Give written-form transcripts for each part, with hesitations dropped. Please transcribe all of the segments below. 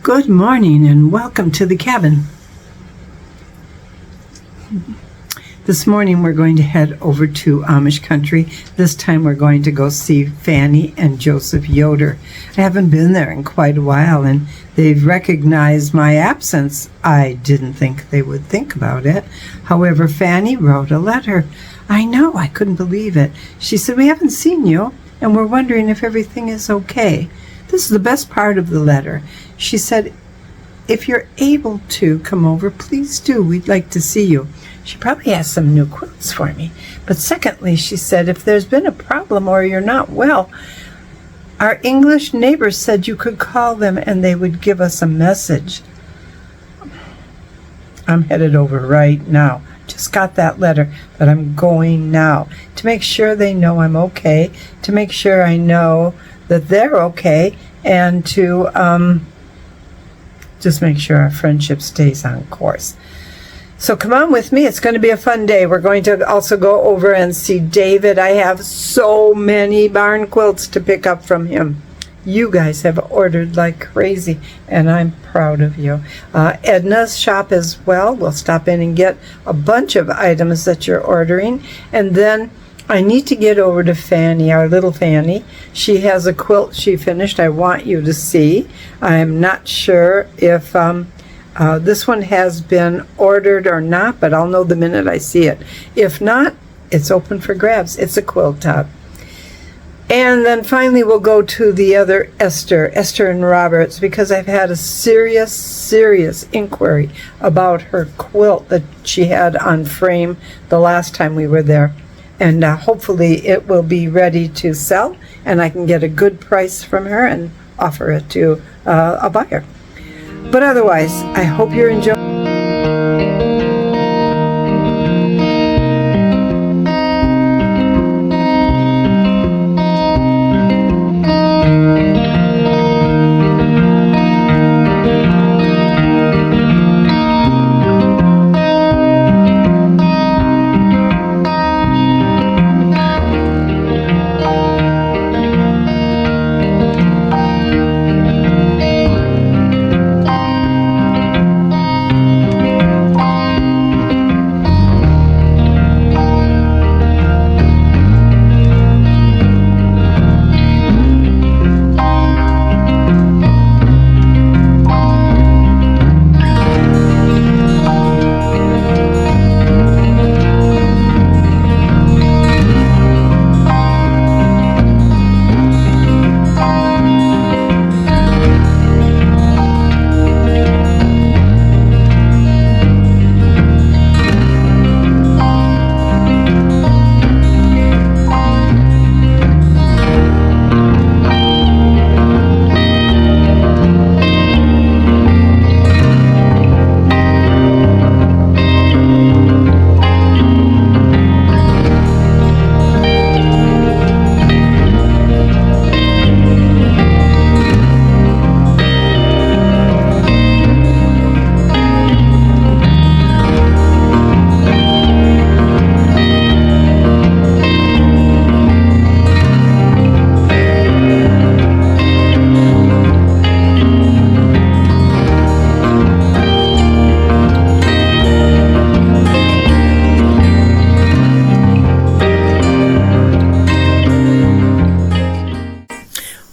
Good morning and welcome to the cabin. This morning we're going to head over to Amish country. This time we're going to go see Fanny and Joseph Yoder. I haven't been there in quite a while and they've recognized my absence. I didn't think they would think about it. However, Fanny wrote a letter. I know, I couldn't believe it. She said, "We haven't seen you and we're wondering if everything is okay." This is the best part of the letter. She said, "If you're able to come over, please do. We'd like to see you." She probably has some new quilts for me. But secondly, she said, "If there's been a problem or you're not well, our English neighbors said you could call them and they would give us a message." I'm headed over right now. Just got that letter, but I'm going now to make sure they know I'm okay, to make sure I know that they're okay, and to just make sure our friendship stays on course. So come on with me. It's going to be a fun day. We're going to also go over and see David. I have so many barn quilts to pick up from him. You guys have ordered like crazy, and I'm proud of you. Edna's shop as well. We'll stop in and get a bunch of items that you're ordering. And then I need to get over to Fanny, our little Fanny. She has a quilt she finished I want you to see. I'm not sure if this one has been ordered or not, but I'll know the minute I see it. If not, it's open for grabs. It's a quilt top. And then finally we'll go to the other Esther and Roberts, because I've had a serious inquiry about her quilt that she had on frame the last time we were there. And hopefully it will be ready to sell and I can get a good price from her and offer it to a buyer. But otherwise, I hope you're enjoying.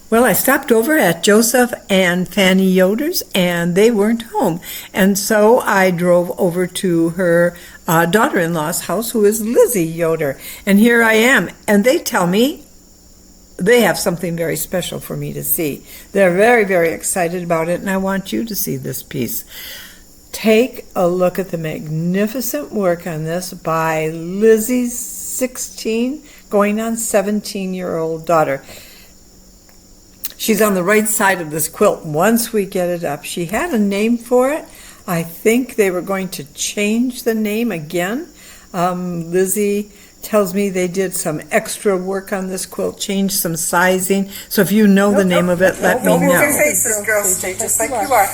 Well, I stopped over at Joseph and Fanny Yoder's, and they weren't home. And so I drove over to her daughter-in-law's house, who is Lizzie Yoder. And here I am. And they tell me they have something very special for me to see. They're very excited about it, and I want you to see this piece. Take a look at the magnificent work on this by Lizzie's 16, going on 17-year-old daughter. She's on the right side of this quilt once we get it up. She had a name for it. I think they were going to change the name again. Lizzie tells me they did some extra work on this quilt, changed some sizing. So if you know the name of it, let me know. Don't move your faces, girls. Stay just like you are.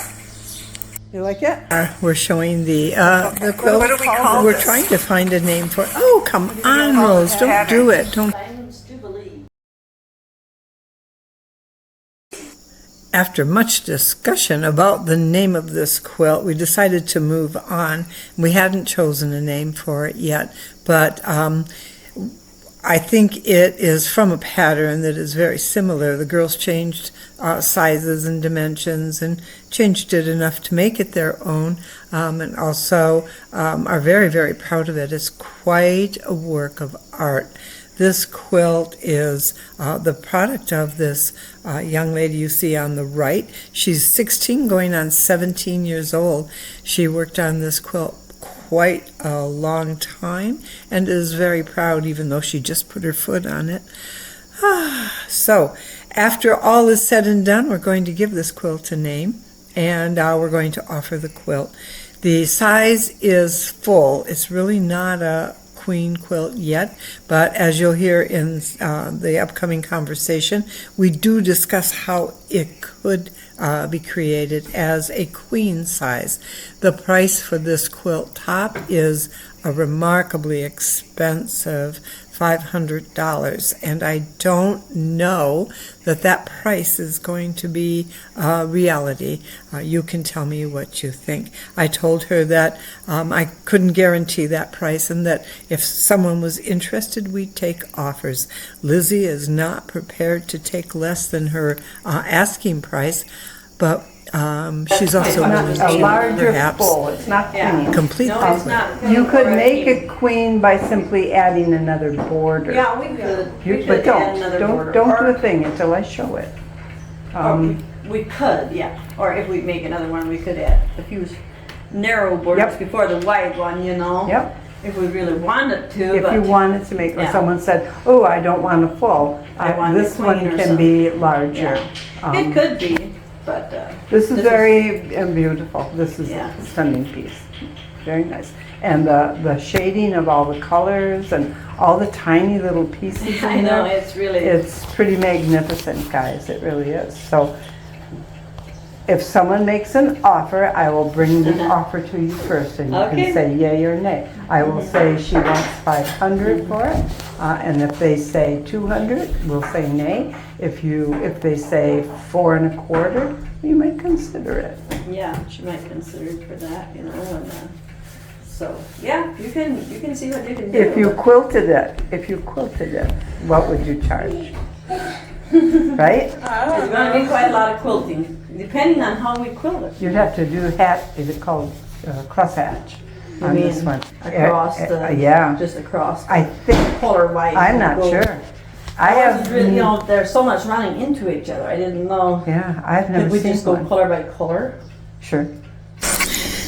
You like it? We're showing the quilt. What do we call We're this? trying to find a name for it. Oh, come on, Rose. Don't do it. Don't. After much discussion about the name of this quilt, we decided to move on. We hadn't chosen a name for it yet, but I think it is from a pattern that is very similar. The girls changed sizes and dimensions and changed it enough to make it their own, and also are very, very proud of it. It's quite a work of art. This quilt is the product of this young lady you see on the right. She's 16 going on 17 years old. She worked on this quilt quite a long time and is very proud, even though she just put her foot on it. So after all is said and done, we're going to give this quilt a name, and we're going to offer the quilt. The size is full. It's really not a queen quilt yet, but as you'll hear in the upcoming conversation, we do discuss how it could be created as a queen size. The price for this quilt top is a remarkably expensive $500, and I don't know that that price is going to be reality. You can tell me what you think. I told her that I couldn't guarantee that price, and that if someone was interested, we'd take offers. Lizzie is not prepared to take less than her asking price, but she's also willing to, a larger perhaps, full. It's not queen. complete. No, it's not. You could make it queen by simply adding another border. Yeah, we could. We But could add another border. don't do Or- a thing until I show it. or we could, yeah. Or if we make another one, we could add a few narrow borders Yep. before the wide one, you know? Yep. If we really wanted to, If but. you wanted to make, or Yeah. someone said, oh, I don't want a full, I want this a one queen or can something. be larger. It could be, but. This is very beautiful. This is Yeah. a stunning piece. Very nice. And the shading of all the colors and all the tiny little pieces in I know, there. it's really. It's pretty magnificent, guys. It really is. So if someone makes an offer, I will bring the offer to you first, and you Okay. can say yay or nay. I will say she wants 500 for it, and if they say 200, we'll say nay. If they say 4 1/4, you might consider it. Yeah, she might consider it for that, you know, and, so, yeah, you can see what you can do. If you quilted it, what would you charge? Right? It's gonna be quite a lot of quilting, depending on how we quilt it. You'd have to do is it called crosshatch You on this mean one? across the, Yeah, just across, I think, color white. I'm not gold. sure. I I have, wasn't really, you know, there's so much running into each other, I didn't know. yeah, I've Could never we seen just go one. color by color? Sure.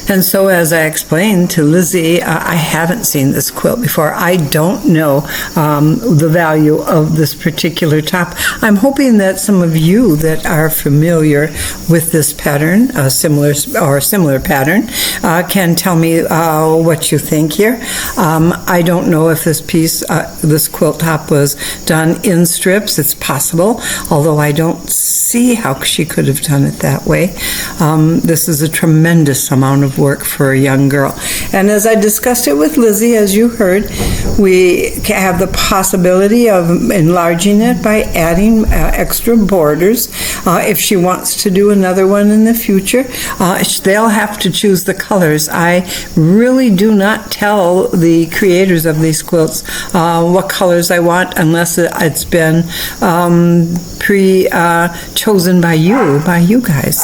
And so, as I explained to Lizzie, I haven't seen this quilt before. I don't know the value of this particular top. I'm hoping that some of you that are familiar with this pattern, similar pattern, can tell me what you think here. I don't know if this piece, this quilt top, was done in strips. It's possible, although I don't see how she could have done it that way. This is a tremendous amount of work for a young girl. And as I discussed it with Lizzie, as you heard, we have the possibility of enlarging it by adding extra borders. If she wants to do another one in the future, they'll have to choose the colors. I really do not tell the creators of these quilts what colors I want unless it's been chosen by you guys.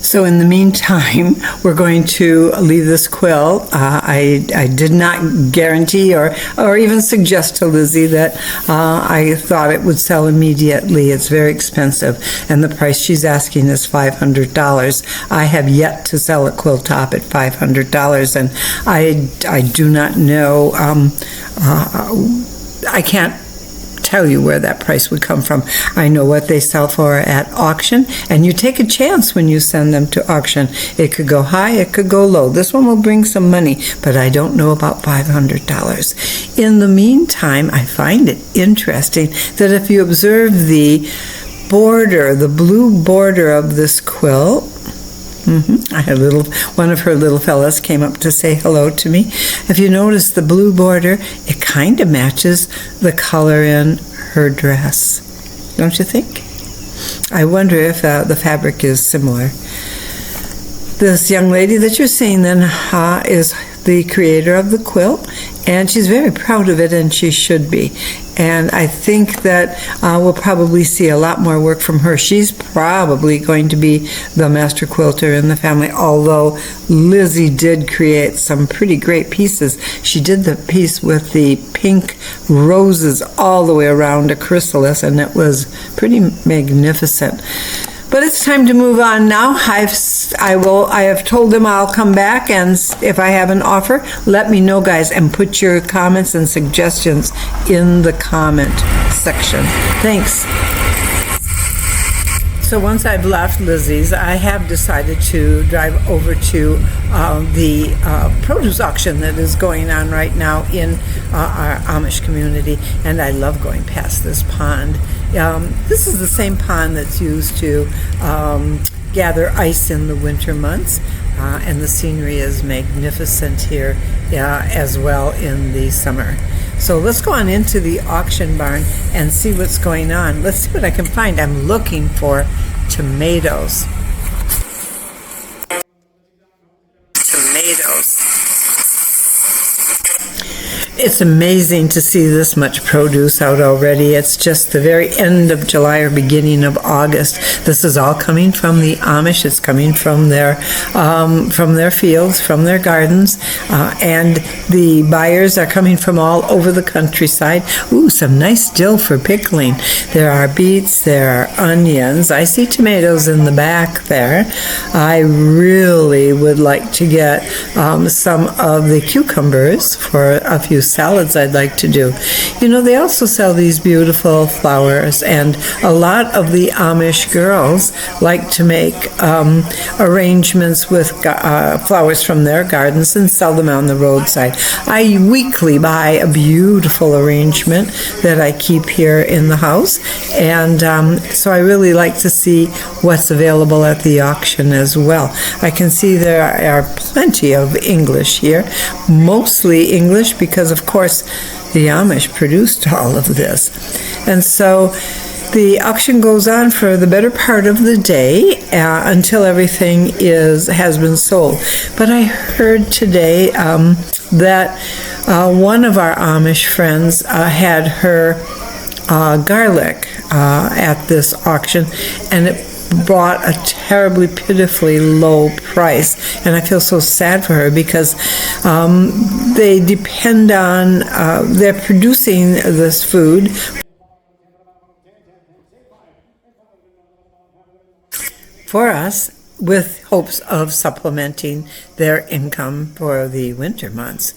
So in the meantime, we're going to leave this quilt. I did not guarantee or even suggest to Lizzie that I thought it would sell immediately. It's very expensive, and the price she's asking is $500. I have yet to sell a quilt top at $500, and I do not know. I can't tell you where that price would come from. I know what they sell for at auction, and you take a chance when you send them to auction. It could go high, it could go low. This one will bring some money, but I don't know about $500. In the meantime, I find it interesting that if you observe the border, the blue border of this quilt, I had one of her little fellas came up to say hello to me. If you notice the blue border, it kind of matches the color in her dress. don't you think? I wonder if the fabric is similar. This young lady that you're seeing then is the creator of the quilt, and she's very proud of it, and she should be. And I think that we'll probably see a lot more work from her. She's probably going to be the master quilter in the family, although Lizzie did create some pretty great pieces. She did the piece with the pink roses all the way around a chrysalis, and it was pretty magnificent. But it's time to move on now. I have told them I'll come back, and if I have an offer, let me know, guys, and put your comments and suggestions in the comment section. Thanks. So once I've left Lizzie's, I have decided to drive over to the produce auction that is going on right now in our Amish community, and I love going past this pond. This is the same pond that's used to gather ice in the winter months, and the scenery is magnificent here as well in the summer. So let's go on into the auction barn and see what's going on. Let's see what I can find. I'm looking for tomatoes. It's amazing to see this much produce out already. It's just the very end of July or beginning of August. This is all coming from the Amish. It's coming from their fields, from their gardens, and the buyers are coming from all over the countryside. Ooh, some nice dill for pickling. There are beets, there are onions. I see tomatoes in the back there. I really would like to get some of the cucumbers for a few salads I'd like to do. You know, they also sell these beautiful flowers, and a lot of the Amish girls like to make arrangements with flowers from their gardens and sell them on the roadside. I weekly buy a beautiful arrangement that I keep here in the house, and so I really like to see what's available at the auction as well. I can see there are plenty of English here, mostly English because, of course, the Amish produced all of this. And so the auction goes on for the better part of the day until everything has been sold. But I heard today that one of our Amish friends had her garlic at this auction, and it brought a terribly pitifully low price, and I feel so sad for her because they depend on they're producing this food for us with hopes of supplementing their income for the winter months.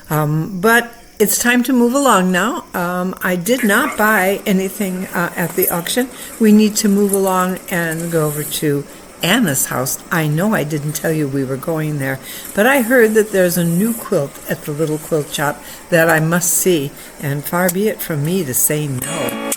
But it's time to move along now. I did not buy anything at the auction. We need to move along and go over to Anna's house. I know I didn't tell you we were going there, but I heard that there's a new quilt at the little quilt shop that I must see, and far be it from me to say no.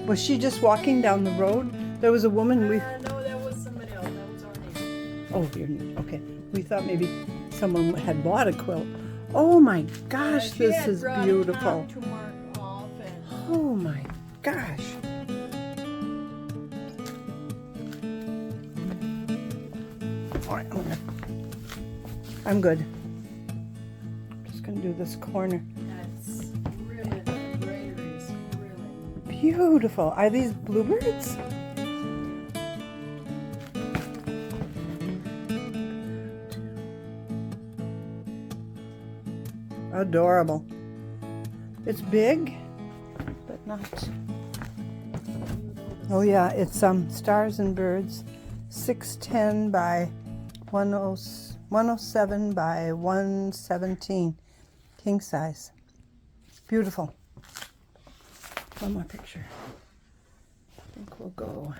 Was she just walking down the road? There was a woman we... No, that was somebody else. That was our neighbor. Oh, okay. We thought maybe someone had bought a quilt. Oh my gosh, She this had is brought it beautiful. out to mark off and Oh my gosh. All right, I'm good. Just gonna do this corner. that's really, the embroidery is really. Beautiful. Are these bluebirds? Adorable. It's big, but not. Oh yeah, it's Stars and Birds, 610 by 107 by 117, king size. Beautiful. One more picture. I think we'll go.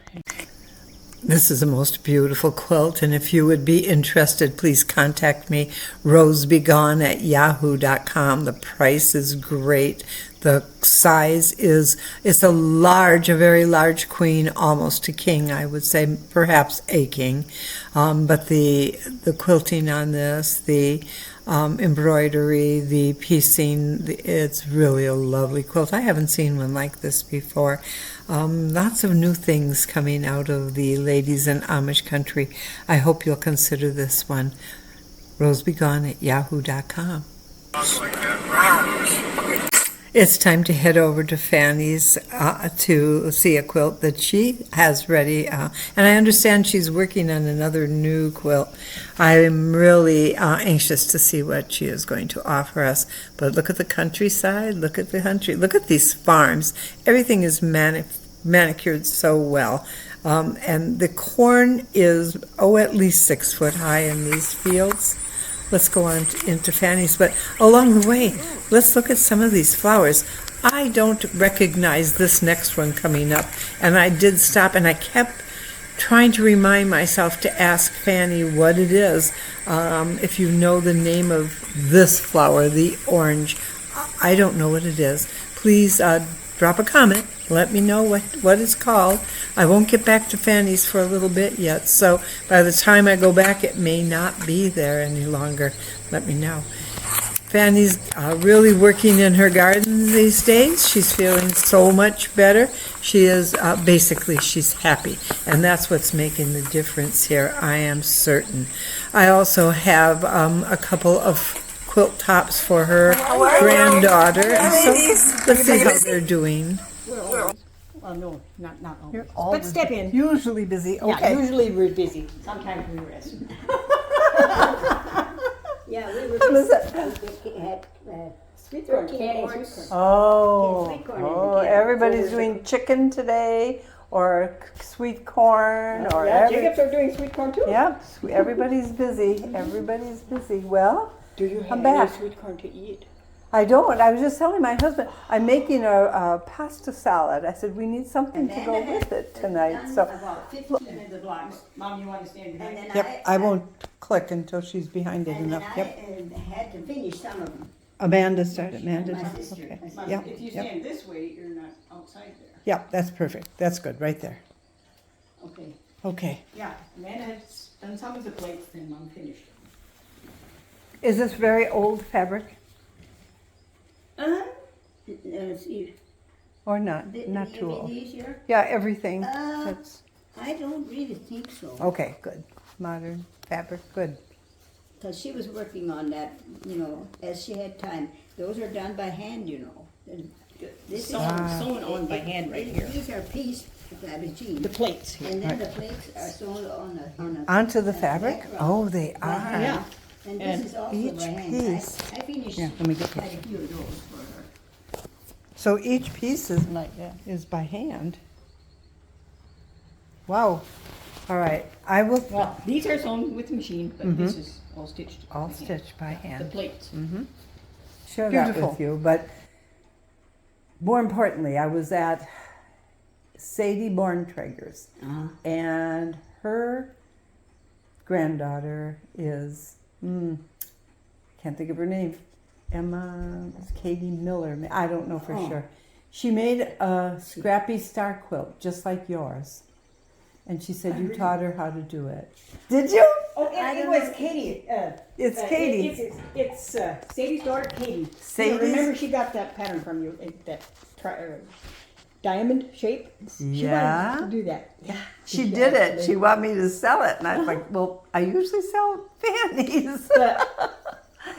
This is a most beautiful quilt, and if you would be interested, please contact me, RoseBGone at yahoo.com. The price is great. The size is, it's a very large queen, almost a king, I would say, perhaps a king. But the quilting on this, the embroidery, the piecing, it's really a lovely quilt. I haven't seen one like this before. Lots of new things coming out of the ladies in Amish country. I hope you'll consider this one. RoseBGone at yahoo.com. It's time to head over to Fanny's to see a quilt that she has ready. And I understand she's working on another new quilt. I'm really anxious to see what she is going to offer us. But look at the countryside, look at the country, look at these farms. Everything is manicured so well. And the corn is, at least 6 foot high in these fields. Let's go on into Fanny's, but along the way, let's look at some of these flowers. I don't recognize this next one coming up, and I did stop, and I kept trying to remind myself to ask Fanny what it is. If you know the name of this flower, the orange, I don't know what it is. Please drop a comment. Let me know what it's called. I won't get back to Fanny's for a little bit yet, so by the time I go back, it may not be there any longer. Let me know. Fanny's really working in her garden these days. She's feeling so much better. She is, basically, she's happy, and that's what's making the difference here, I am certain. I also have a couple of quilt tops for her granddaughter. So let's see how they're doing. No, not always. You're But step in. Usually busy. Yeah, Okay. usually we're busy. Sometimes we rest. Yeah, we were What is it? had sweet corn, candy sweet corn. Oh, Sweet corn oh, yeah. everybody's doing chicken today, or sweet corn, or Yeah, Jacobs are doing sweet corn too. Yep, everybody's busy. Everybody's busy. Well, Do you I'm have any back. sweet corn to eat? I don't. I was just telling my husband I'm making a pasta salad. I said we need something to go with it tonight. So, About 15 minutes of blocks. Mom, you want to stand behind? And then yep, I won't click until she's behind it And enough. then Yep. I had to finish some of them. Amanda started. Amanda. My did. sister. Okay. My Yep. If you Yep. stand this way, you're not outside there. Yep. That's perfect. That's good. Right there. Okay. Okay. Yeah, Amanda has done some of the plates, then Mom finished. Is this very old fabric Let's see. or not? Th- Not you too mean old. these here? Yeah, everything. Uh, That's I don't really think so. okay. Good. Modern fabric. Good. Because she was working on that, as she had time. Those are done by hand, And this Sewn on by hand right here. These are pieced by machine. The plates here. And then the plates are sewn on a Onto the fabric. background. Oh, they By hand. are. Yeah. And And this is also each by hand. piece- I finished Yeah, let me get quite a few of those for her. So each piece is like is by hand. Wow. All right. I will Well, these are sewn with machine, but this is all stitched. all by hand. stitch by The hand. plates. Share that Beautiful. with you. But more importantly, I was at Sadie Borntrager's, and her granddaughter is can't think of her name. Emma, it's Katie Miller. I don't know for sure. She made a scrappy star quilt, just like yours. And she said you taught her how to do it. Did you? Oh, it was Katie. It's Katie. It's Sadie's daughter, Katie. Sadie's? Remember, she got that pattern from you, that diamond shape. She wanted to do that. Yeah, She did it. She wanted me to sell it. And I was like, well, I usually sell Fanny's.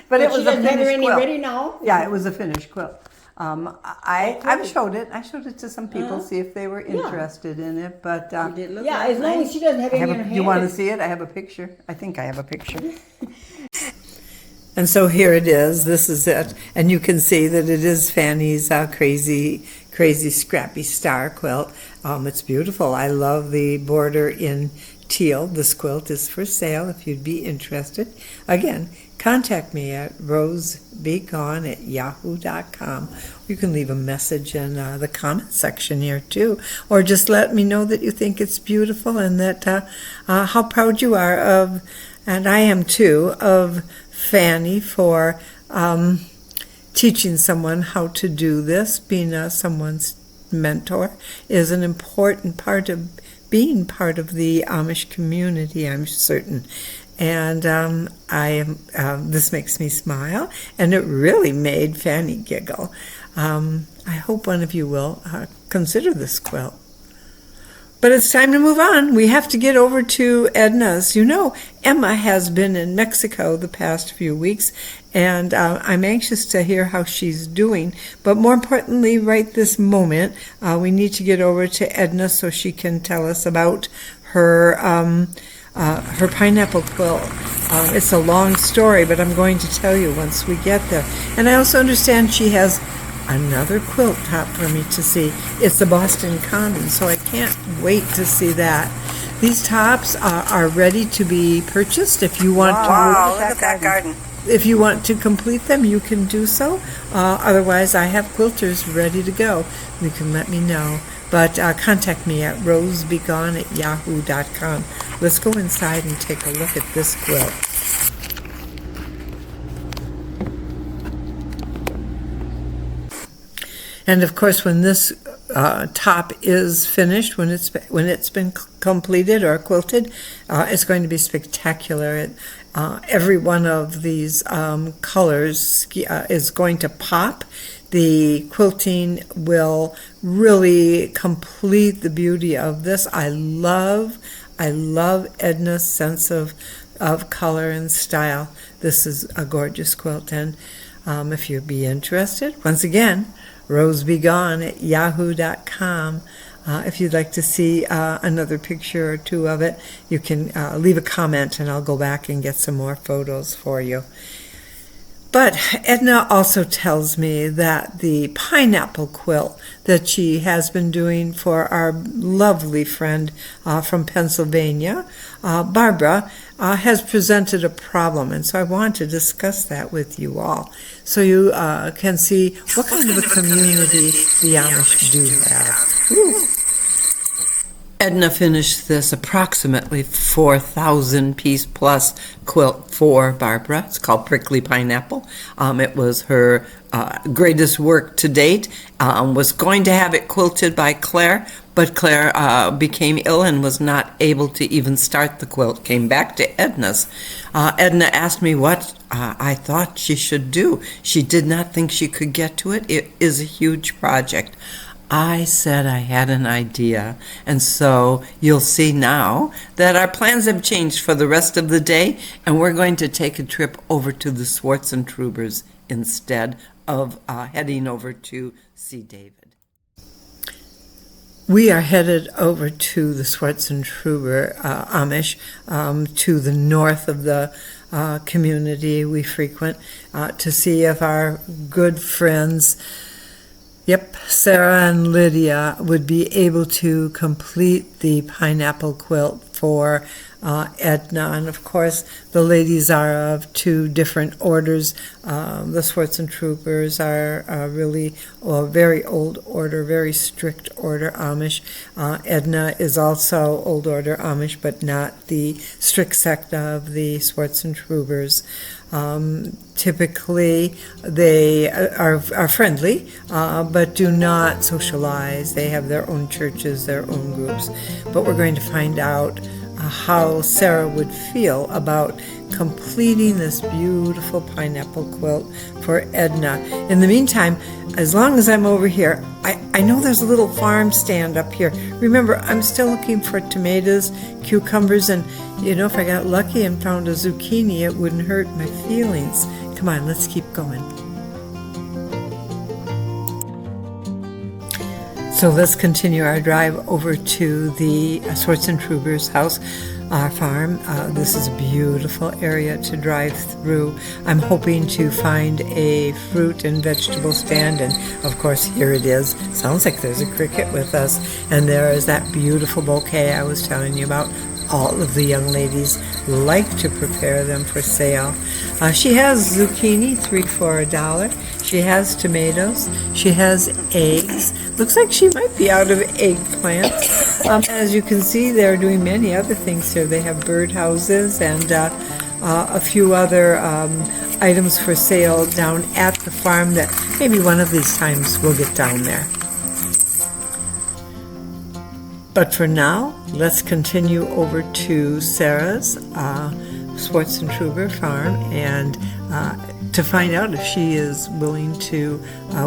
But it was a finished any quilt. ready now? Yeah, it was a finished quilt. I've showed it. I showed it to some people, see if they were interested in it. But Yeah, as long as she doesn't have any in her hand. you want to see it? I have a picture. I think I have a picture. And so here it is. This is it. And you can see that it is Fanny's crazy scrappy star quilt. It's beautiful. I love the border in teal. This quilt is for sale if you'd be interested. Again, contact me at RoseBGone@yahoo.com. You can leave a message in the comment section here too, or just let me know that you think it's beautiful and that how proud you are of, and I am too, of Fanny for teaching someone how to do this. Being someone's mentor is an important part of being part of the Amish community, I'm certain. And this makes me smile, and it really made Fanny giggle. I hope one of you will consider this quilt. But it's time to move on. We have to get over to Edna's. You know, Emma has been in Mexico the past few weeks, and I'm anxious to hear how she's doing. But more importantly, right this moment, we need to get over to Edna so she can tell us about her pineapple quilt. It's a long story, but I'm going to tell you once we get there. And I also understand she has another quilt top for me to see. It's the Boston Common, so I can't wait to see that. These tops are ready to be purchased. If you want to, Look at that garden. if you want to complete them, you can do so. Otherwise, I have quilters ready to go. You can let me know. But contact me at RoseBGone@yahoo.com. Let's go inside and take a look at this quilt. And of course, when this top is finished, when it's been completed or quilted, it's going to be spectacular. Every one of these colors is going to pop. The quilting will really complete the beauty of this. I love Edna's sense of color and style. This is a gorgeous quilt, and if you'd be interested, once again, RoseBGone@yahoo.com. If you'd like to see another picture or two of it, you can leave a comment and I'll go back and get some more photos for you. But Edna also tells me that the pineapple quilt that she has been doing for our lovely friend from Pennsylvania, Barbara, has presented a problem. And so I want to discuss that with you all so you can see what kind of a community the Amish do have. Ooh. Edna finished this approximately 4,000 piece plus quilt for Barbara. It's called Prickly Pineapple. It was her greatest work to date. Was going to have it quilted by Claire, but Claire became ill and was not able to even start the quilt. Came back to Edna's. Edna asked me what I thought she should do. She did not think she could get to it. It is a huge project. I said I had an idea, and so you'll see now that our plans have changed for the rest of the day, and we're going to take a trip over to the Swartzentrubers instead of heading over to see David. We are headed over to the Swartzentruber Amish, to the north of the community we frequent, to see if our good friends, Sarah and Lydia, would be able to complete the pineapple quilt for Edna, and of course the ladies are of two different orders. The Swartzentrubers are really a very old order, very strict order Amish. Edna is also old order Amish, but not the strict sect of the Swartzentrubers. Typically, they are friendly, but do not socialize. They have their own churches, their own groups. But we're going to find out how Sarah would feel about completing this beautiful pineapple quilt for Edna. In the meantime, as long as I'm over here, I know there's a little farm stand up here. Remember, I'm still looking for tomatoes, cucumbers, and if I got lucky and found a zucchini, it wouldn't hurt my feelings. Come on, let's keep going. So let's continue our drive over to the Swartzentruber's house, our farm. This is a beautiful area to drive through. I'm hoping to find a fruit and vegetable stand, and of course here it is. Sounds like there's a cricket with us, and there is that beautiful bouquet I was telling you about. All of the young ladies like to prepare them for sale. She has zucchini, 3 for $1. She has tomatoes. She has eggs. Looks like she might be out of eggplants. As you can see, they're doing many other things here. They have birdhouses and a few other items for sale down at the farm that maybe one of these times we'll get down there. But for now, let's continue over to Sarah's Swartzentruber farm and to find out if she is willing to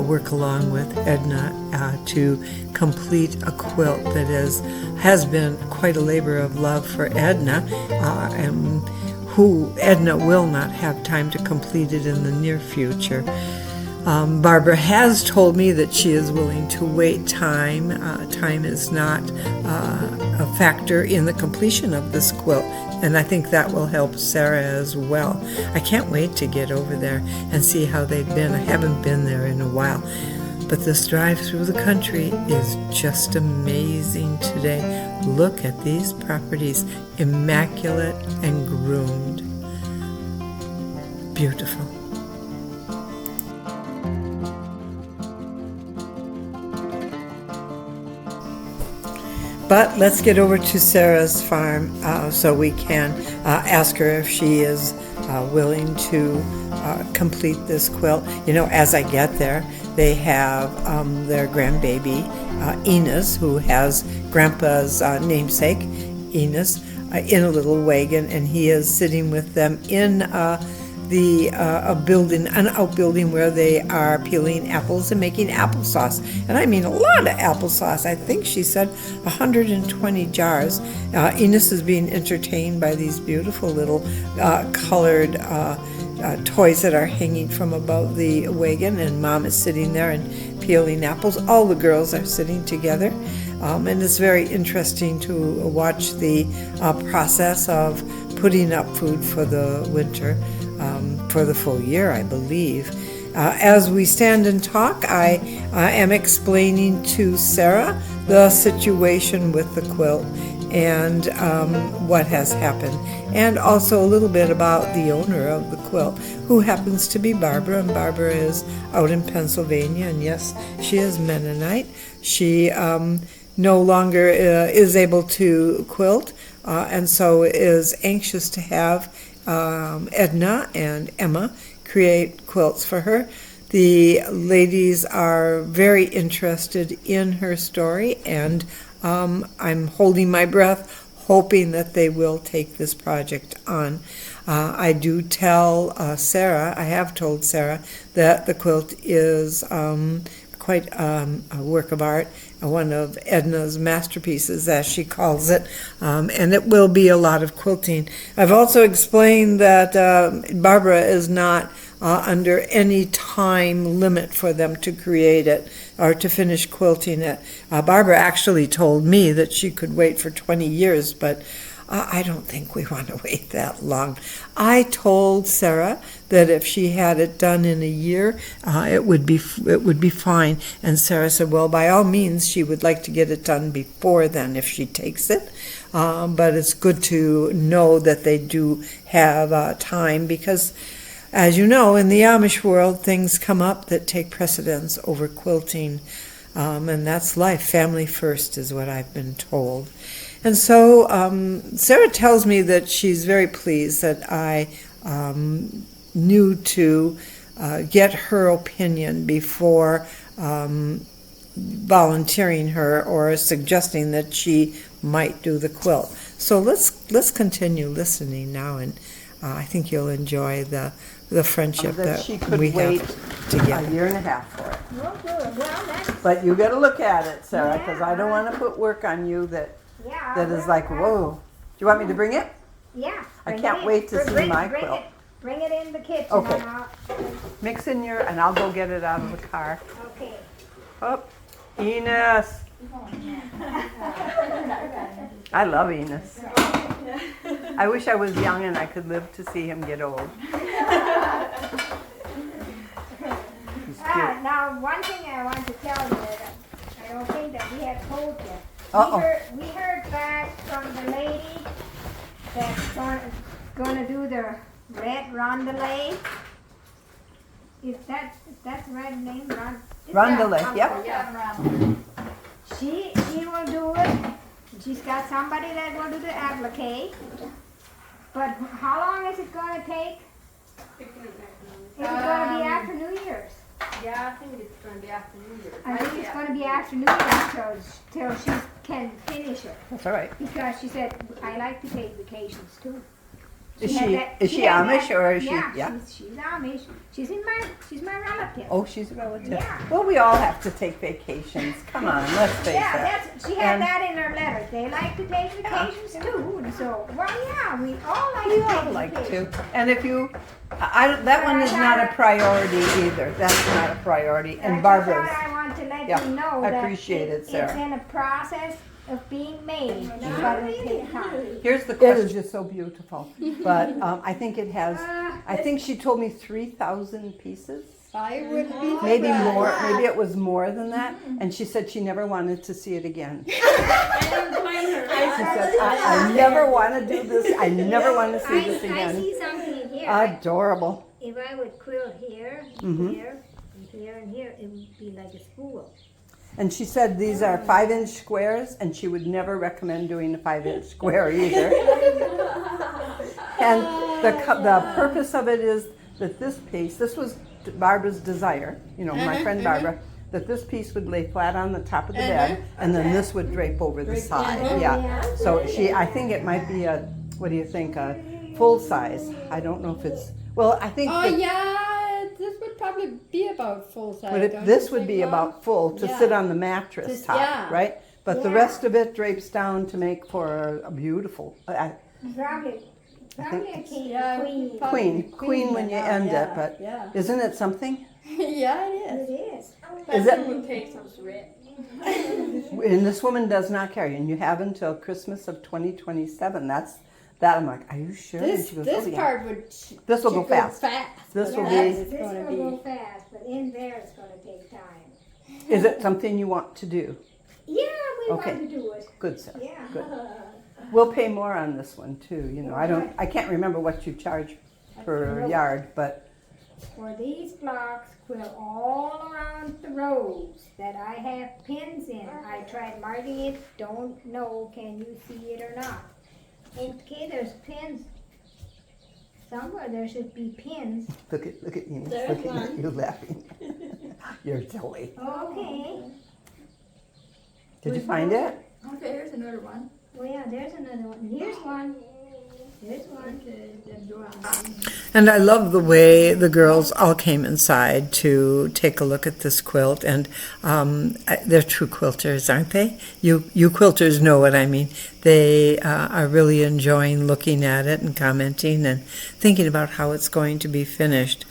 work along with Edna to complete a quilt that has been quite a labor of love for Edna, and who Edna will not have time to complete it in the near future. Barbara has told me that she is willing to wait time. Time is not a factor in the completion of this quilt, and I think that will help Sarah as well. I can't wait to get over there and see how they've been. I haven't been there in a while, but this drive through the country is just amazing today. Look at these properties, immaculate and groomed. Beautiful. But let's get over to Sarah's farm so we can ask her if she is willing to complete this quilt. As I get there, they have their grandbaby, Enos, who has Grandpa's namesake, Enos, in a little wagon, and he is sitting with them in an outbuilding where they are peeling apples and making applesauce. And I mean a lot of applesauce. I think she said 120 jars. Enos is being entertained by these beautiful little colored toys that are hanging from above the wagon, and Mom is sitting there and peeling apples. All the girls are sitting together, and it's very interesting to watch the process of putting up food for the winter. For the full year, I believe. As we stand and talk, I am explaining to Sarah the situation with the quilt and what has happened, and also a little bit about the owner of the quilt, who happens to be Barbara, and Barbara is out in Pennsylvania, and yes, she is Mennonite. She no longer is able to quilt, and so is anxious to have Edna and Emma create quilts for her. The ladies are very interested in her story, and I'm holding my breath, hoping that they will take this project on. I do tell Sarah, I have told Sarah, that the quilt is quite a work of art, one of Edna's masterpieces, as she calls it, and it will be a lot of quilting. I've also explained that Barbara is not under any time limit for them to create it or to finish quilting it. Barbara actually told me that she could wait for 20 years, but I don't think we want to wait that long. I told Sarah that if she had it done in a year, it would be fine. And Sarah said, well, by all means, she would like to get it done before then if she takes it. But it's good to know that they do have time because, as you know, in the Amish world, things come up that take precedence over quilting. And that's life. Family first is what I've been told. And so Sarah tells me that she's very pleased that I knew to get her opinion before volunteering her or suggesting that she might do the quilt. So let's continue listening now, and I think you'll enjoy the friendship that she could we wait have together. a year and a half for it. Well, good. Well, that's, But you got to look at it, Sarah, because I don't want to put work on you that is like, whoa. Do you want me to bring it? Yeah. I bring can't it in. wait to see Bring- my bring quilt. it- Bring it in the kitchen. Okay. and I'll- Mix in your, and I'll go get it out of the car. Okay. Oh, Enos. I love Enos. I wish I was young and I could live to see him get old. He's cute. Now, one thing I want to tell you that I don't think that we have told you. Uh-oh. We heard back from the lady that's gonna do the red rondelay. Is that the right name? Rondelay, yep. She will do it. She's got somebody that will do the applique. But how long is it gonna take? Is it gonna be after New Year's? Yeah, I think it's gonna be after New Year's. I think it's gonna be after New Year's till she can finish it. That's all right. Because she said, I like to take vacations too. Is had she that- is she had Amish that- or is she? Yeah, she's Amish. She's my relative. Oh, she's a relative. Yeah. Well, we all have to take vacations. Come on, let's face Yeah, it. she had And- that in her letter. They like to take vacations too. And so, well, yeah, we all like We to all take like to. vacations. And if you, that one is not a priority either. That's not a priority. And Barbara's. I want to let Yeah, you know I that appreciate it, Sarah. it's in a process of being made, but it'll take time. Here's the question. It is just so beautiful. But I think it has, I think she told me 3,000 pieces. I wouldn't be Maybe surprised. more, maybe it was more than that. And she said she never wanted to see it again. She said, I never want to do this. I never want to see this I again. see something in here. Adorable. If I would quilt here, Mm-hmm. here, and here, and here, it would be like a spool. And she said these are 5-inch squares, and she would never recommend doing a 5-inch square either. And the purpose of it is that this piece, this was Barbara's desire, you know, my friend Barbara, that this piece would lay flat on the top of the bed, and then this would drape over the side. Yeah. So I think it might be a, what do you think, a full size. I don't know if it's, well, I think. Oh yeah, this would probably be about full size. But don't this you would think, be Mom? about full to Yeah. sit on the mattress Just- top, yeah. right? But the Yeah. rest of it drapes down to make for a beautiful Probably a king, Yeah, queen. probably queen when you now, end yeah, it. But yeah. isn't it something? Yeah, it is. It is. Is it? Would take some sweat. And this woman does not carry, and you have until Christmas of 2027. That's that. I'm like, are you sure? And This she goes, this oh, yeah. part would. This will should go fast. This will That's be. it's This gonna will go be. fast, but in there it's gonna take time. Is it something you want to do? Yeah, we Okay. want to do it. Good, sir. Yeah. Good. We'll pay more on this one too. You know, I can't remember what you charge per yard, but For these blocks, quilt all around the rows that I have pins in. I tried marking it, don't know, can you see it or not? Okay, there's pins. Somewhere there should be pins. look at you. There's Look at you laughing. You're silly. Okay. Did you find it? Okay, here's another one. Oh yeah, there's another one. Here's one. Here's one. Okay, then go on. And I love the way the girls all came inside to take a look at this quilt, and they're true quilters, aren't they? You quilters know what I mean. They are really enjoying looking at it and commenting and thinking about how it's going to be finished.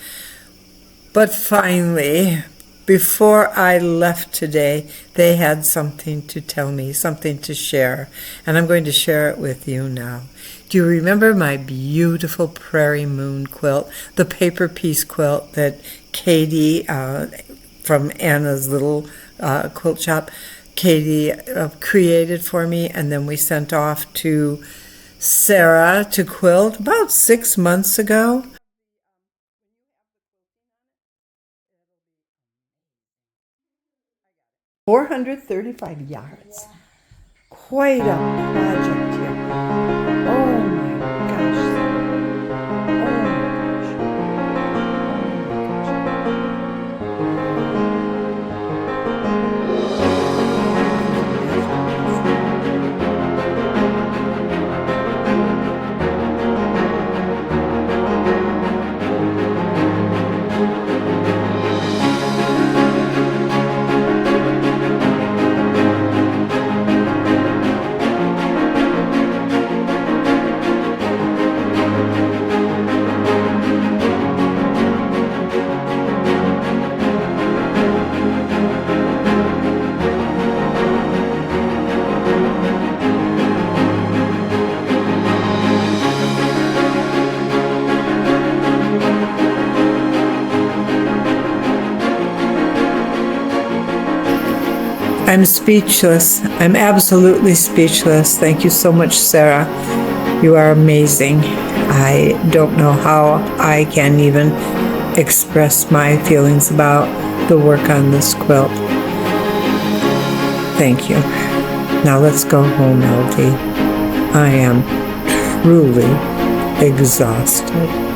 But finally, before I left today, they had something to tell me, something to share, and I'm going to share it with you now. Do you remember my beautiful Prairie Moon quilt, the paper piece quilt that Katie from Anna's little quilt shop, Katie created for me, and then we sent off to Sarah to quilt about 6 months ago? 435 yards. Quite a project here. Oh my gosh. Oh my gosh. I'm speechless. I'm absolutely speechless. Thank you so much, Sarah. You are amazing. I don't know how I can even express my feelings about the work on this quilt. Thank you. Now let's go home, LD. I am truly exhausted.